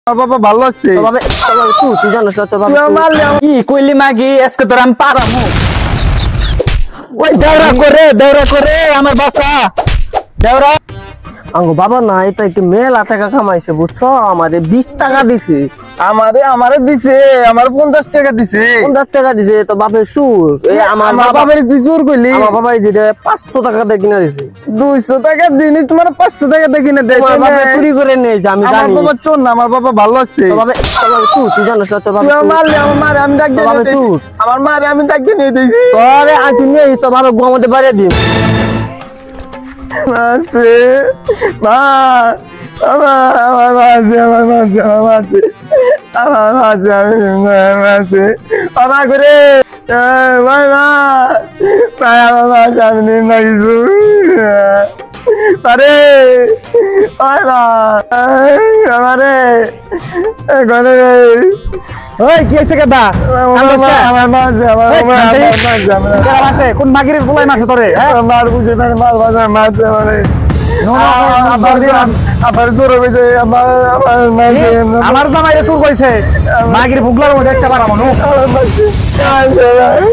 বাবা ভালো আছে বাবা তুই জানিস না তোর বাবা তুই মারলে কি কইলি মাগি আজকে তোর আমি পারামু ওই দেওরা করে আমার বাসা দেওরা আঙ্গো বাবা না এটা একটু মেলা টাকা কামাইছে বুঝছো আমাদের 20 টাকা দিছে আমারে দিছে আমার 50 টাকা দিছে 50 টাকা দিছে তো বাপের সুর এই আমার বাবার তুই জোর কইলি আমার বাবাই দিতে 500 টাকা দিয়ে কিনা দিছে 200 টাকা দিনি তোমার 500 টাকা দিয়ে কিনে দেয় তোমার বাবা চুরি করে নেই আমি আমার জানি বাবা চোর না আমার বাবা ভালো আছে তো বাবা তুই জানিস না তোর বাবা তুই মারলে আমার মারে আমি ডাক দিয়ে বাবা দিয়েছি। চুর আমার মারে আমি ডাক দিয়ে নিয়ে দিয়েছি তোরে আজ নিয়ে তো বাবা ঘুমাতে পারে দিম মাসে মা আমার মাসে বাবা করে ভাই মা আমার মাসে আমি নির্ণয়ছু আরে ভাই মা আমারে ঘরে ওই কি হইছে কেডা আমার মাসে আছে কোন মাগিরের বলাই মাছ তোরে মার বুঝে মাল বাজার মাসে মানে আবার দূর হয়েছে আমার জামাইরে চুর কইছে মাগির বুগলার মধ্যে একটা পারা মনু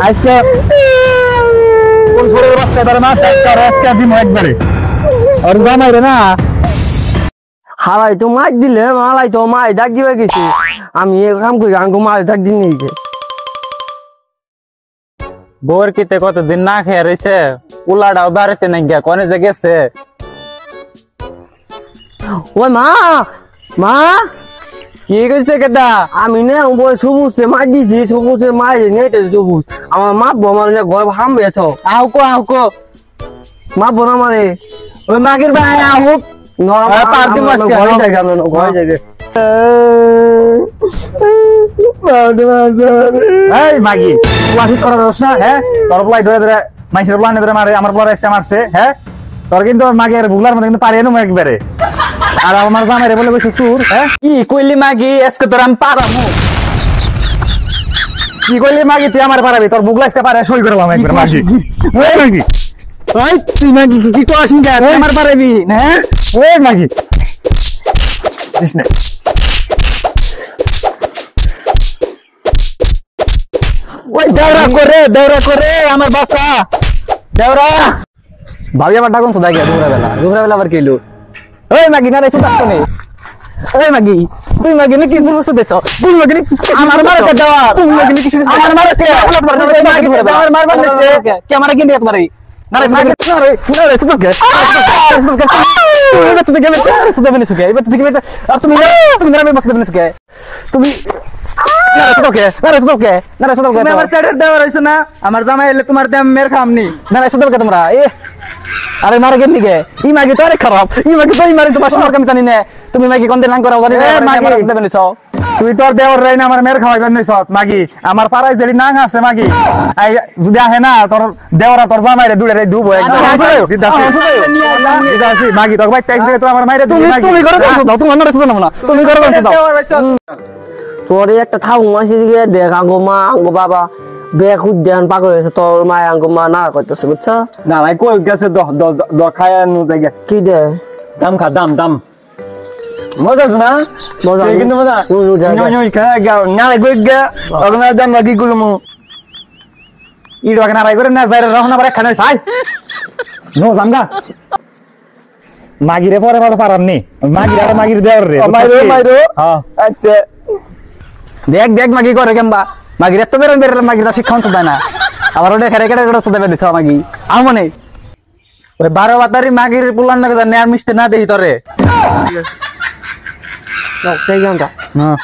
আজকে কোন ছোট রাস্তায় ধরে মাছ একটা রাস্তা দিমু একবারে আর জামাইরে না হালাই তো মাছ দিলে মালাই তো মাছ ডাক দিবে গেছি আমি এই কাম করি আঙ্গু মাছ ডাক দিন নিয়েছে বোর কিতে কতদিন না খেয়ে রয়েছে উলাটাও বাড়িতে নাই গিয়া কোনে যে গেছে ওই মা কি কইছে কেডা আমি না ওই সবুজে মাছ দিছি সবুজে মাছ নেই সবুজ আমার মা আমার ঘর হামবে তো আও কো মা বোনা মানে ওই মাগির ভাই আহুক ঘরে জায়গা ঘরে জায়গা এই মাগি ওয়াহি করা দোষ না হ্যাঁ তোর প্লাই ধরে মাইসের প্লানে ধরে মারে আমার প্লারে এসে মারছে হ্যাঁ তোর কিন্তু মাগের বুগলার মধ্যে কিন্তু পারিয়ে নেবো একবারে আর আমার জামাইরে বলে বসে চুর হ্যাঁ কি কইলি মাগি আজকে তোর আমি পারামু কি কইলি মাগি তুই আমার পারাবি তোর বুগলা আজকে পারে সই করলাম একবার মাগি ওই মাগি ওই তুই মাগি কি করিস না আমার পারাবি হ্যাঁ ওই মাগি কৃষ্ণ ওই দেওরা করে আমার বাসা দেওরা ভাবি আমার ডাকুন তো দেখে দুপুরা বেলা আবার কেলো ওই মাগি না রে চুপ থাকো নেই ওই মাগি তুই মাগি না কিছু বসে দেছ তুই মাগি আমার মারতে দেওয়া তুই মাগি কিছু আমার মারতে আমার মারবার নেছে কে আমার কি দিত মারি না রে মাগি না রে চুপ থাক তুমি গেলে সুদে বনে সুকে এবার তুমি আর তুমি না আমি বসে বনে সুকে তুমি আমার চ্যাটের দেওয়া রয়েছে না আমার জামাই এলে তোমার দাম মের খামনি না সুদলকে তোমরা এ আরে মারে গেন দিকে ই মাগি তো আরে খারাপ ই মাগি তো ই মারি তোমার সময় আমি জানি না তুমি মাগি কোন দিন করা জানি না তুই তোর দেওয়ার রাই না আমার মের খাওয়াইবেন নাই সব মাগি আমার পাড়ায় যদি নাং আছে মাগি যদি আহে না তোর দেওরা তোর জামাইরে দুড়ে রে দুবো একদম দিদাসি মাগি তোর ভাই ট্যাক্স দিয়ে তো আমার মাইরে তুমি করো দাও তুমি অন্য রাস্তা নাও না তুমি করো দাও তোরে একটা থাউ মাসি দিকে দেখ আঙ্গো মা আঙ্গো বাবা বেক উদ্যান পাগল হয়েছে তোর মা আঙ্গো মা না করতেছে বুঝছো না ভাই কই গেছে দ খায় নু দেখে কি দে দাম খা দাম মজা না মজা কিন্তু মজা নই খায় গাও না কই গা ওখানে দাম লাগি গুলমু ইড়ো কেন রাই করে না যাইরে রহনা পরে খানে ছাই নো জামগা মাগিরে পরে ভালো পারাননি মাগির দেওর রে মাইরো হ্যাঁ আচ্ছা দেখ মাগি করে কেমবা মাগির এত বেরোন মাগিরা শিক্ষা তো দেয় না আবার ওটা খেরে কেটে কেটে দেবে দিছ মাগি আমনে ওই 12 বাতারি মাগির পুলান না আর মিষ্টি না দেই তোরে সেই গানটা হ্যাঁ